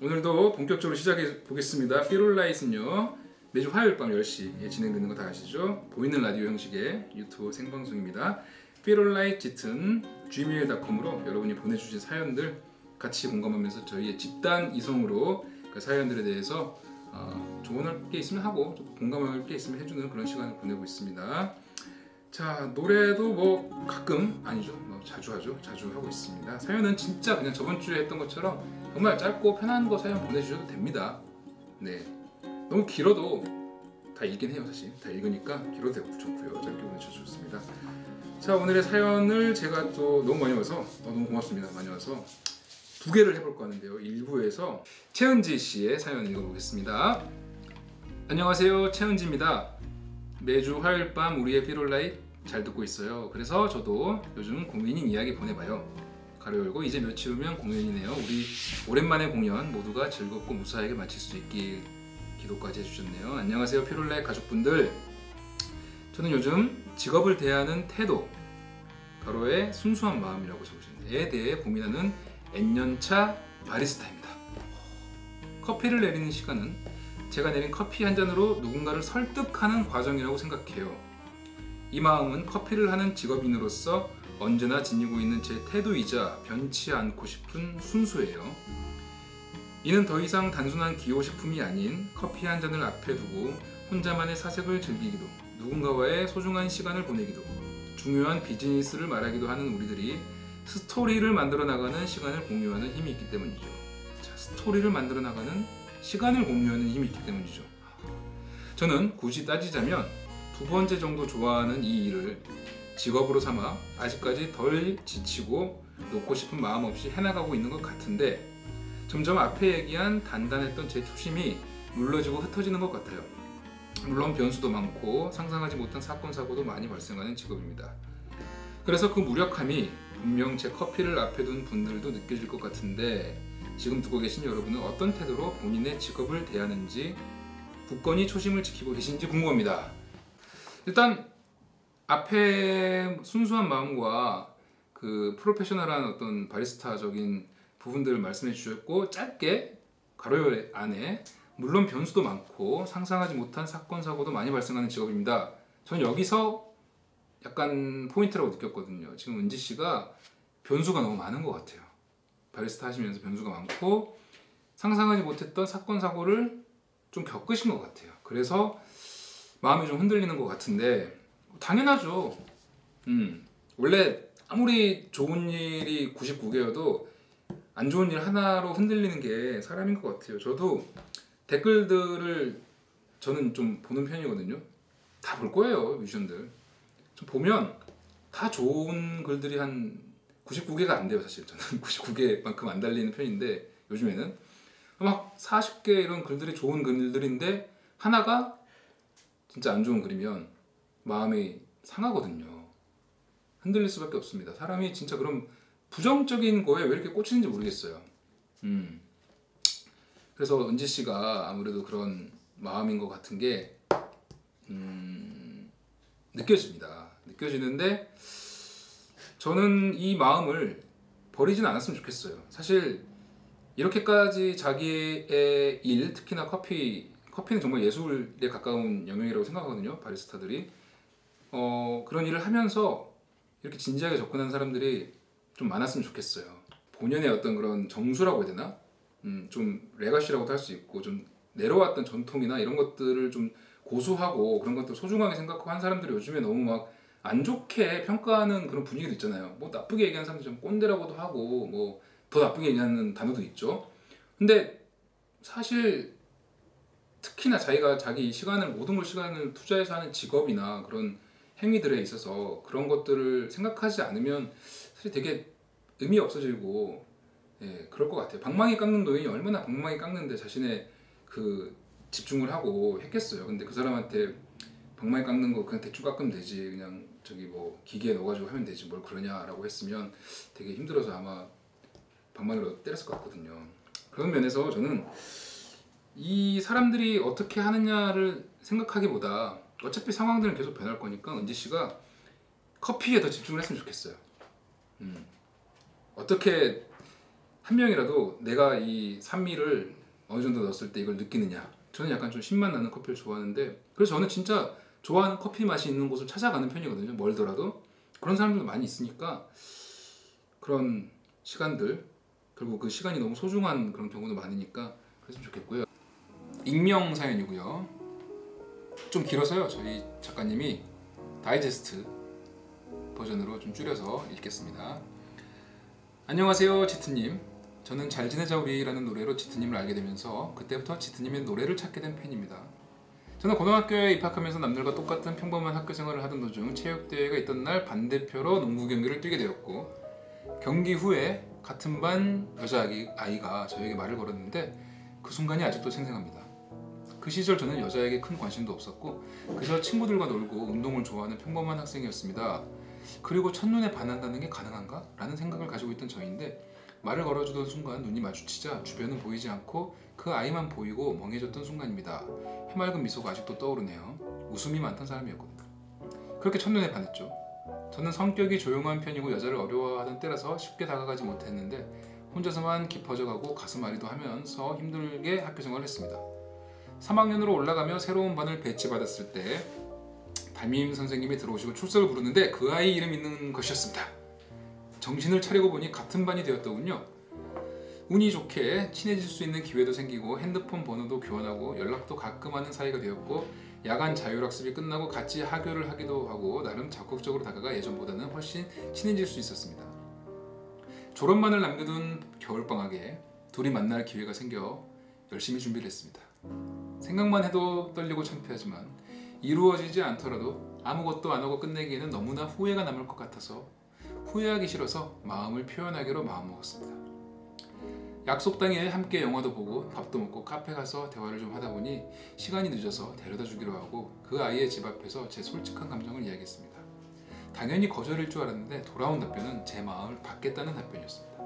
오늘도 본격적으로 시작해 보겠습니다. 피롤라이트는요 매주 화요일 밤 10시에 진행되는 거 다 아시죠? 보이는 라디오 형식의 유튜브 생방송입니다. 피롤라이트 짙은 gmail.com으로 여러분이 보내주신 사연들 같이 공감하면서 저희의 집단 이성으로 그 사연들에 대해서 조언할 게 있으면 하고 공감할 게 있으면 해주는 그런 시간을 보내고 있습니다. 자, 노래도 뭐 가끔 아니죠, 뭐 자주 하죠. 자주 하고 있습니다. 사연은 진짜 그냥 저번 주에 했던 것처럼 정말 짧고 편한 거 사연 보내주셔도 됩니다. 네, 너무 길어도 다 읽긴 해요. 사실 다 읽으니까 길어도 되고 좋고요. 짧게 보내주셔도 좋습니다. 자, 오늘의 사연을 제가 또 너무 많이 와서 너무 고맙습니다. 많이 와서 두 개를 해볼까 하는데요. 1부에서 최은지 씨의 사연 읽어보겠습니다. 안녕하세요, 최은지입니다. 매주 화요일 밤 우리의 피롤라이트 잘 듣고 있어요. 그래서 저도 요즘 공연인 이야기 보내봐요. 가로 열고 이제 며칠 후면 공연이네요. 우리 오랜만에 공연 모두가 즐겁고 무사하게 마칠 수 있길 기도까지 해주셨네요. 안녕하세요, 피롤라이트 가족분들. 저는 요즘 직업을 대하는 태도, 가로에 순수한 마음이라고 적으셨네요.에 대해 고민하는 N년차 바리스타입니다. 커피를 내리는 시간은 제가 내린 커피 한 잔으로 누군가를 설득하는 과정이라고 생각해요. 이 마음은 커피를 하는 직업인으로서 언제나 지니고 있는 제 태도이자 변치 않고 싶은 순수예요. 이는 더 이상 단순한 기호식품이 아닌 커피 한 잔을 앞에 두고 혼자만의 사색을 즐기기도, 누군가와의 소중한 시간을 보내기도, 중요한 비즈니스를 말하기도 하는 우리들이 스토리를 만들어 나가는 시간을 공유하는 힘이 있기 때문이죠. 자, 스토리를 만들어 나가는 시간을 공유하는 힘이 있기 때문이죠. 저는 굳이 따지자면 두 번째 정도 좋아하는 이 일을 직업으로 삼아 아직까지 덜 지치고 놓고 싶은 마음 없이 해나가고 있는 것 같은데, 점점 앞에 얘기한 단단했던 제 초심이 물러지고 흩어지는 것 같아요. 물론 변수도 많고 상상하지 못한 사건 사고도 많이 발생하는 직업입니다. 그래서 그 무력함이 분명 제 커피를 앞에 둔 분들도 느껴질 것 같은데, 지금 듣고 계신 여러분은 어떤 태도로 본인의 직업을 대하는지, 굳건히 초심을 지키고 계신지 궁금합니다. 일단 앞에 순수한 마음과 그 프로페셔널한 어떤 바리스타적인 부분들을 말씀해 주셨고, 짧게 가로열 안에 물론 변수도 많고 상상하지 못한 사건 사고도 많이 발생하는 직업입니다. 저는 여기서 약간 포인트라고 느꼈거든요. 지금 은지 씨가 변수가 너무 많은 것 같아요. 바리스타 하시면서 변수가 많고 상상하지 못했던 사건 사고를 좀 겪으신 것 같아요. 그래서 마음이 좀 흔들리는 것 같은데, 당연하죠. 원래 아무리 좋은 일이 99개여도 안 좋은 일 하나로 흔들리는 게 사람인 것 같아요. 저도 댓글들을 저는 좀 보는 편이거든요. 다 볼 거예요, 뮤지션들. 좀 보면 다 좋은 글들이 한 99개가 안 돼요. 사실 저는 99개만큼 안 달리는 편인데, 요즘에는 막 40개 이런 글들이 좋은 글들인데 하나가 진짜 안 좋은 글이면 마음이 상하거든요. 흔들릴 수밖에 없습니다. 사람이 진짜 그럼 부정적인 거에 왜 이렇게 꽂히는지 모르겠어요. 그래서 은지 씨가 아무래도 그런 마음인 것 같은 게 느껴집니다. 느껴지는데 저는 이 마음을 버리진 않았으면 좋겠어요. 사실 이렇게까지 자기의 일, 특히나 커피는 정말 예술에 가까운 영역이라고 생각하거든요. 바리스타들이 그런 일을 하면서 이렇게 진지하게 접근하는 사람들이 좀 많았으면 좋겠어요. 본연의 어떤 그런 정수라고 해야 되나? 좀 레가시라고도 할 수 있고, 좀 내려왔던 전통이나 이런 것들을 좀 고수하고 그런 것들 소중하게 생각하고 한 사람들이 요즘에 너무 막 안 좋게 평가하는 그런 분위기도 있잖아요. 뭐 나쁘게 얘기하는 사람들 좀 꼰대라고도 하고, 뭐 더 나쁘게 얘기하는 단어도 있죠. 근데 사실 특히나 자기가 자기 시간을, 모든 걸 시간을 투자해서 하는 직업이나 그런 행위들에 있어서 그런 것들을 생각하지 않으면 사실 되게 의미 없어지고, 예, 그럴 것 같아요. 방망이 깎는 노인이 얼마나 방망이 깎는데 자신의 그 집중을 하고 했겠어요. 근데 그 사람한테 방망이 깎는 거 그냥 대충 깎으면 되지, 그냥 저기 뭐 기계에 넣어가지고 하면 되지 뭘 그러냐라고 했으면 되게 힘들어서 아마 방망이로 때렸을 것 같거든요. 그런 면에서 저는 이 사람들이 어떻게 하느냐를 생각하기보다 어차피 상황들은 계속 변할 거니까 은지 씨가 커피에 더 집중을 했으면 좋겠어요. 어떻게 한 명이라도 내가 이 산미를 어느 정도 넣었을 때 이걸 느끼느냐. 저는 약간 좀 신맛 나는 커피를 좋아하는데, 그래서 저는 진짜 좋아하는 커피 맛이 있는 곳을 찾아가는 편이거든요. 멀더라도. 그런 사람들도 많이 있으니까 그런 시간들, 그리고 그 시간이 너무 소중한 그런 경우도 많으니까 그랬으면 좋겠고요. 익명 사연이고요. 좀 길어서요. 저희 작가님이 다이제스트 버전으로 좀 줄여서 읽겠습니다. 안녕하세요, 지트님. 저는 잘 지내자 우리라는 노래로 지트님을 알게 되면서 그때부터 지트님의 노래를 찾게 된 팬입니다. 저는 고등학교에 입학하면서 남들과 똑같은 평범한 학교 생활을 하던 도중 체육대회가 있던 날 반대표로 농구 경기를 뛰게 되었고, 경기 후에 같은 반 여자아이가 저에게 말을 걸었는데 그 순간이 아직도 생생합니다. 그 시절 저는 여자에게 큰 관심도 없었고 그저 친구들과 놀고 운동을 좋아하는 평범한 학생이었습니다. 그리고 첫눈에 반한다는 게 가능한가? 라는 생각을 가지고 있던 저인데, 말을 걸어주던 순간 눈이 마주치자 주변은 보이지 않고 그 아이만 보이고 멍해졌던 순간입니다. 해맑은 미소가 아직도 떠오르네요. 웃음이 많던 사람이었거든요. 그렇게 첫눈에 반했죠. 저는 성격이 조용한 편이고 여자를 어려워하던 때라서 쉽게 다가가지 못했는데 혼자서만 깊어져가고 가슴 앓이도 하면서 힘들게 학교 생활을 했습니다. 3학년으로 올라가며 새로운 반을 배치받았을 때 담임 선생님이 들어오시고 출석을 부르는데 그 아이 이름 있는 것이었습니다. 정신을 차리고 보니 같은 반이 되었더군요. 운이 좋게 친해질 수 있는 기회도 생기고 핸드폰 번호도 교환하고 연락도 가끔 하는 사이가 되었고, 야간 자율학습이 끝나고 같이 하교를 하기도 하고 나름 적극적으로 다가가 예전보다는 훨씬 친해질 수 있었습니다. 졸업만을 남겨둔 겨울방학에 둘이 만날 기회가 생겨 열심히 준비를 했습니다. 생각만 해도 떨리고 창피하지만 이루어지지 않더라도 아무것도 안 하고 끝내기에는 너무나 후회가 남을 것 같아서 후회하기 싫어서 마음을 표현하기로 마음먹었습니다. 약속 당일 함께 영화도 보고 밥도 먹고 카페 가서 대화를 좀 하다 보니 시간이 늦어서 데려다 주기로 하고 그 아이의 집 앞에서 제 솔직한 감정을 이야기했습니다. 당연히 거절일 줄 알았는데 돌아온 답변은 제 마음을 받겠다는 답변이었습니다.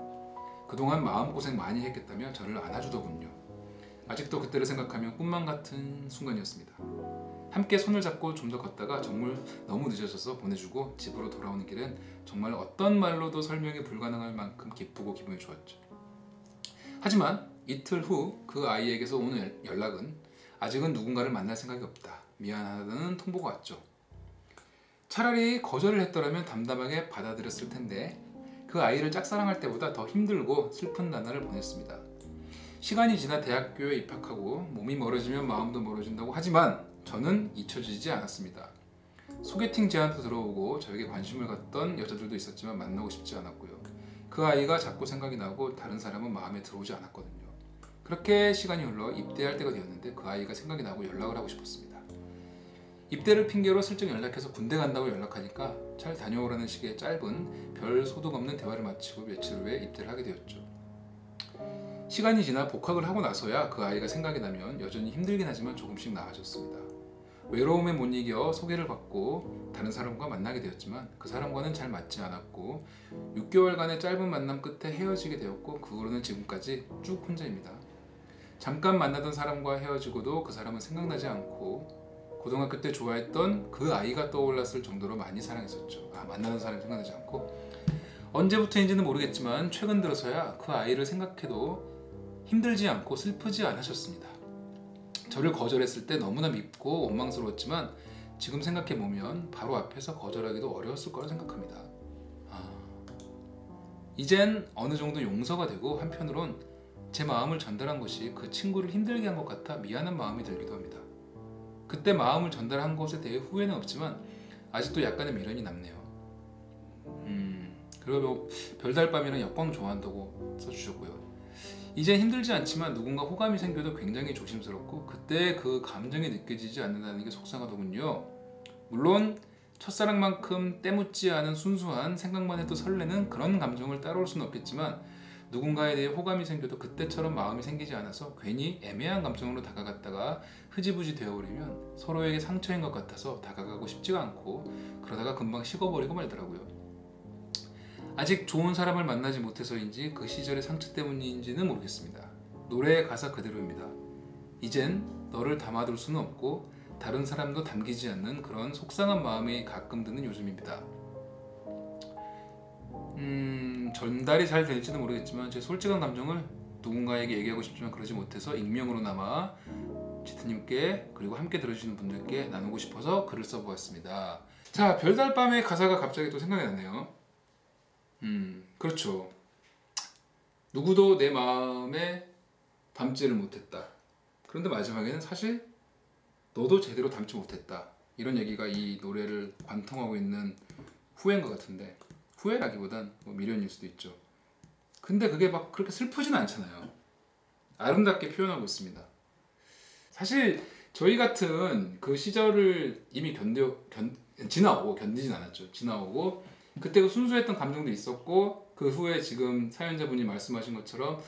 그동안 마음고생 많이 했겠다며 저를 안아주더군요. 아직도 그때를 생각하면 꿈만 같은 순간이었습니다. 함께 손을 잡고 좀 더 걷다가 정말 너무 늦어져서 보내주고 집으로 돌아오는 길은 정말 어떤 말로도 설명이 불가능할 만큼 기쁘고 기분이 좋았죠. 하지만 이틀 후 그 아이에게서 오는 연락은 아직은 누군가를 만날 생각이 없다, 미안하다는 통보가 왔죠. 차라리 거절을 했더라면 담담하게 받아들였을 텐데 그 아이를 짝사랑할 때보다 더 힘들고 슬픈 나날을 보냈습니다. 시간이 지나 대학교에 입학하고 몸이 멀어지면 마음도 멀어진다고 하지만 저는 잊혀지지 않았습니다. 소개팅 제안도 들어오고 저에게 관심을 갖던 여자들도 있었지만 만나고 싶지 않았고요. 그 아이가 자꾸 생각이 나고 다른 사람은 마음에 들어오지 않았거든요. 그렇게 시간이 흘러 입대할 때가 되었는데 그 아이가 생각이 나고 연락을 하고 싶었습니다. 입대를 핑계로 슬쩍 연락해서 군대 간다고 연락하니까 잘 다녀오라는 식의 짧은 별 소득 없는 대화를 마치고 며칠 후에 입대를 하게 되었죠. 시간이 지나 복학을 하고 나서야 그 아이가 생각이 나면 여전히 힘들긴 하지만 조금씩 나아졌습니다. 외로움에 못 이겨 소개를 받고 다른 사람과 만나게 되었지만 그 사람과는 잘 맞지 않았고 6개월간의 짧은 만남 끝에 헤어지게 되었고 그 후로는 지금까지 쭉 혼자입니다. 잠깐 만나던 사람과 헤어지고도 그 사람은 생각나지 않고 고등학교 때 좋아했던 그 아이가 떠올랐을 정도로 많이 사랑했었죠. 만나던 사람이 생각나지 않고 언제부터인지는 모르겠지만 최근 들어서야 그 아이를 생각해도 힘들지 않고 슬프지 않으셨습니다. 저를 거절했을 때 너무나 밉고 원망스러웠지만 지금 생각해보면 바로 앞에서 거절하기도 어려웠을 거라 생각합니다. 이젠 어느 정도 용서가 되고 한편으론 제 마음을 전달한 것이 그 친구를 힘들게 한 것 같아 미안한 마음이 들기도 합니다. 그때 마음을 전달한 것에 대해 후회는 없지만 아직도 약간의 미련이 남네요. 그리고 별달밤이랑 역광 좋아한다고 써주셨고요. 이제 힘들지 않지만 누군가 호감이 생겨도 굉장히 조심스럽고 그때 그 감정이 느껴지지 않는다는 게 속상하더군요. 물론 첫사랑만큼 때묻지 않은 순수한 생각만 해도 설레는 그런 감정을 따라올 수는 없겠지만 누군가에 대해 호감이 생겨도 그때처럼 마음이 생기지 않아서 괜히 애매한 감정으로 다가갔다가 흐지부지 되어버리면 서로에게 상처인 것 같아서 다가가고 싶지가 않고 그러다가 금방 식어버리고 말더라고요. 아직 좋은 사람을 만나지 못해서인지 그 시절의 상처 때문인지는 모르겠습니다. 노래의 가사 그대로입니다. 이젠 너를 담아둘 수는 없고 다른 사람도 담기지 않는 그런 속상한 마음이 가끔 드는 요즘입니다. 전달이 잘 될지는 모르겠지만 제 솔직한 감정을 누군가에게 얘기하고 싶지만 그러지 못해서 익명으로나마 지트님께 그리고 함께 들어주시는 분들께 나누고 싶어서 글을 써보았습니다. 자, 별달밤의 가사가 갑자기 또 생각이 나네요. 그렇죠. 누구도 내 마음에 담지를 못했다. 그런데 마지막에는 사실 너도 제대로 담지 못했다. 이런 얘기가 이 노래를 관통하고 있는 후회인 것 같은데, 후회라기보단 뭐 미련일 수도 있죠. 근데 그게 막 그렇게 슬프진 않잖아요. 아름답게 표현하고 있습니다. 사실 저희 같은 그 시절을 이미 지나오고, 견디진 않았죠. 지나오고 그때 그 순수했던 감정도 있었고, 그 후에 지금 사연자분이 말씀하신 것처럼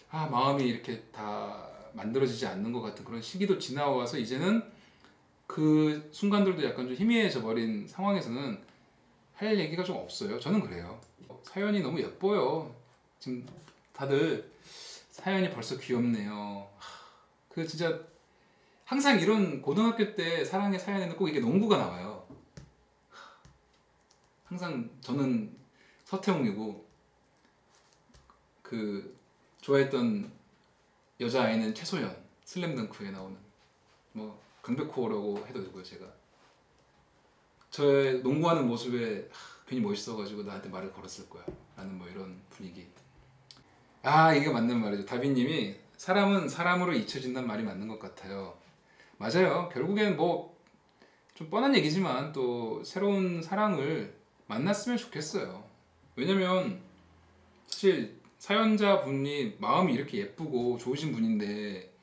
마음이 이렇게 다 만들어지지 않는 것 같은 그런 시기도 지나와서 이제는 그 순간들도 약간 좀 희미해져 버린 상황에서는 할 얘기가 좀 없어요. 저는 그래요. 사연이 너무 예뻐요. 지금 다들 사연이 벌써 귀엽네요. 그 진짜 항상 이런 고등학교 때 사랑의 사연에는 꼭 이게 농구가 나와요. 항상 저는 서태웅이고 그 좋아했던 여자아이는 최소연, 슬램덩크에 나오는 뭐 강백호라고 해도 되고요. 제가 저의 농구하는 모습에 괜히 멋있어가지고 나한테 말을 걸었을 거야 라는 뭐 이런 분위기. 이게 맞는 말이죠. 다비님이 사람은 사람으로 잊혀진다는 말이 맞는 것 같아요. 맞아요. 결국엔 뭐 좀 뻔한 얘기지만 또 새로운 사랑을 만났으면 좋겠어요. 왜냐면 사실 사연자분이 마음이 이렇게 예쁘고 좋으신 분인데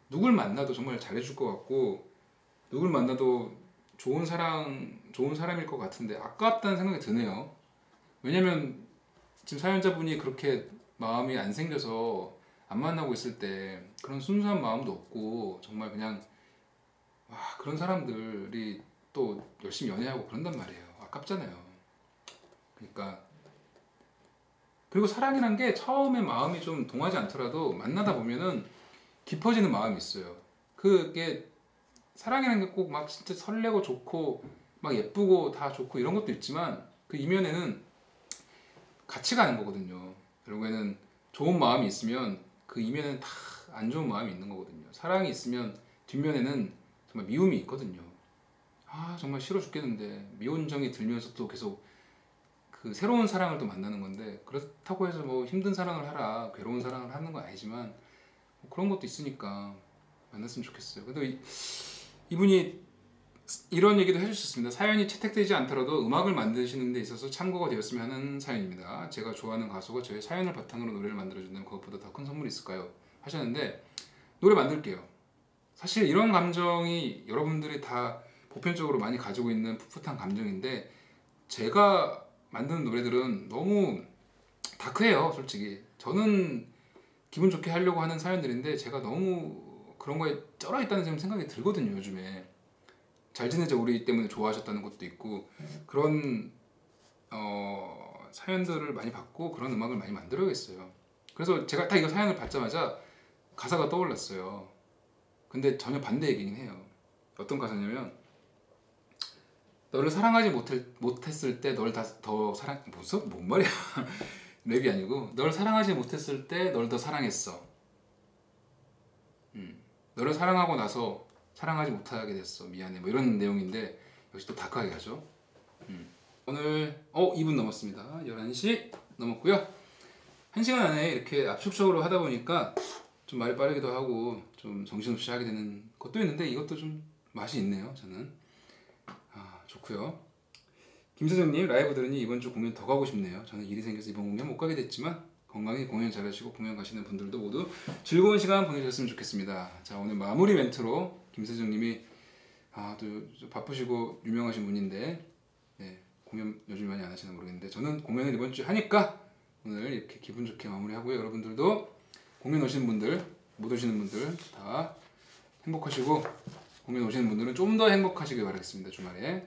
누굴 만나도 정말 잘해줄 것 같고 누굴 만나도 좋은 사람일 것 같은데 아깝다는 생각이 드네요. 왜냐면 지금 사연자분이 그렇게 마음이 안 생겨서 안 만나고 있을 때 그런 순수한 마음도 없고 정말 그냥 그런 사람들이 또 열심히 연애하고 그런단 말이에요. 아깝잖아요. 그러니까 그리고 사랑이란 게 처음에 마음이 좀 동하지 않더라도 만나다 보면은 깊어지는 마음이 있어요. 그게 사랑이라는 게 꼭 막 진짜 설레고 좋고 막 예쁘고 다 좋고 이런 것도 있지만 그 이면에는 같이 가는 거거든요. 결국에는 좋은 마음이 있으면 그 이면에는 다 안 좋은 마음이 있는 거거든요. 사랑이 있으면 뒷면에는 정말 미움이 있거든요. 정말 싫어 죽겠는데 미운정이 들면서 또 계속 그 새로운 사랑을 또 만나는 건데 그렇다고 해서 뭐 힘든 사랑을 하라 괴로운 사랑을 하는 건 아니지만 뭐 그런 것도 있으니까 만났으면 좋겠어요. 근데 이분이 이런 얘기도 해주셨습니다. 사연이 채택되지 않더라도 음악을 만드시는 데 있어서 참고가 되었으면 하는 사연입니다. 제가 좋아하는 가수가 저의 사연을 바탕으로 노래를 만들어준다면 그것보다 더 큰 선물이 있을까요? 하셨는데 노래 만들게요. 사실 이런 감정이 여러분들이 다 보편적으로 많이 가지고 있는 풋풋한 감정인데 제가 만드는 노래들은 너무 다크해요. 솔직히 저는 기분 좋게 하려고 하는 사연들인데 제가 너무 그런 거에 쩔어 있다는 생각이 들거든요. 요즘에 잘 지내자 우리 때문에 좋아하셨다는 것도 있고 그런 사연들을 많이 받고 그런 음악을 많이 만들어야겠어요. 그래서 제가 딱 이거 사연을 받자마자 가사가 떠올랐어요. 근데 전혀 반대 얘기긴 해요. 어떤 가사냐면 너를 사랑하지 못했을 때 널 더 사랑 뭔 말이야 랩이 아니고 널 사랑하지 못했을 때 널 더 사랑했어. 너를 사랑하고 나서 사랑하지 못하게 됐어. 미안해. 뭐 이런 내용인데 역시 또 다크하게 가죠. 오늘 2분 넘었습니다. 11시 넘었고요. 1시간 안에 이렇게 압축적으로 하다 보니까 좀 말이 빠르기도 하고 좀 정신없이 하게 되는 것도 있는데 이것도 좀 맛이 있네요. 저는 좋고요. 김사장님 라이브 들으니 이번 주 공연 더 가고 싶네요. 저는 일이 생겨서 이번 공연 못 가게 됐지만 건강히 공연 잘하시고 공연 가시는 분들도 모두 즐거운 시간 보내셨으면 좋겠습니다. 자, 오늘 마무리 멘트로 김사장님이 또 바쁘시고 유명하신 분인데 공연 요즘 많이 안 하시나 모르겠는데 저는 공연을 이번 주에 하니까 오늘 이렇게 기분 좋게 마무리하고요. 여러분들도 공연 오시는 분들, 못 오시는 분들 다 행복하시고 공연 오시는 분들은 좀 더 행복하시길 바라겠습니다. 주말에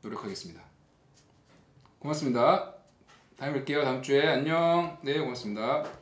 노력하겠습니다. 고맙습니다. 다음에 뵐게요. 다음 주에 안녕. 네, 고맙습니다.